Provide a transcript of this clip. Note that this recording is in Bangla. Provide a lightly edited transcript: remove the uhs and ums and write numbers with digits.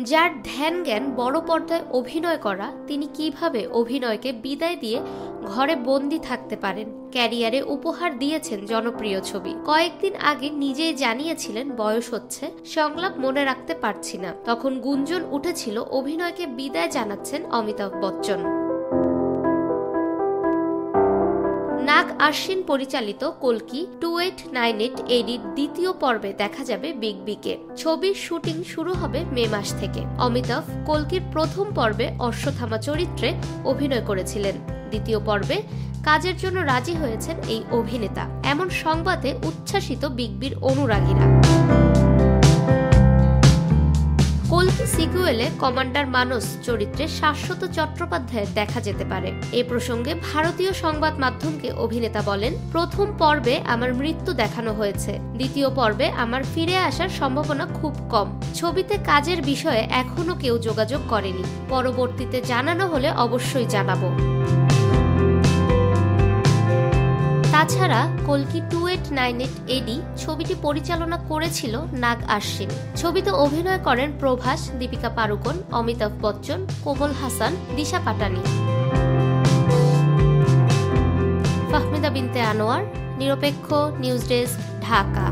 যার ধ্যান জ্ঞান বড় পর্দায় অভিনয় করা, তিনি কিভাবে অভিনয়কে বিদায় দিয়ে ঘরে বন্দি থাকতে পারেন। ক্যারিয়ারে উপহার দিয়েছেন জনপ্রিয় ছবি। কয়েকদিন আগে নিজেই জানিয়েছিলেন বয়স হচ্ছে, সংলাপ মনে রাখতে পারছি না। তখন গুঞ্জন উঠেছিল অভিনয়কে বিদায় জানাচ্ছেন অমিতাভ বচ্চন। নাগ আশ্বিন পরিচালিত কল্কি 2898 এডির দ্বিতীয় পর্বে দেখা যাবে বিগ বিকে। ছবির শুটিং শুরু হবে মে মাস থেকে। অমিতাভ কল্কির প্রথম পর্বে অশ্বত্থামা চরিত্রে অভিনয় করেছিলেন। দ্বিতীয় পর্বে কাজের জন্য রাজি হয়েছেন এই অভিনেতা, এমন সংবাদে উচ্ছ্বাসিত বিগ বির অনুরাগীরা। কল্কি সিকুয়েলে কমান্ডার মানস চরিত্রে শাশ্বত চট্টোপাধ্যায়ের দেখা যেতে পারে। এ প্রসঙ্গে ভারতীয় সংবাদ মাধ্যমকে অভিনেতা বলেন, প্রথম পর্বে আমার মৃত্যু দেখানো হয়েছে, দ্বিতীয় পর্বে আমার ফিরে আসার সম্ভাবনা খুব কম। ছবিতে কাজের বিষয়ে এখনো কেউ যোগাযোগ করেনি, পরবর্তীতে জানানো হলে অবশ্যই জানাবো। তাছাড়া কল্কি 2898 এডি ছবিটি পরিচালনা করেছিল নাগ আশ্বিন। ছবিতে অভিনয় করেন প্রভাস, দীপিকা পাড়ুকোন, অমিতাভ বচ্চন, কোমল হাসান, দিশা পাটানি। ফাহমিদা বিনতে আনোয়ার, নিরপেক্ষ নিউজ ডেস্ক, ঢাকা।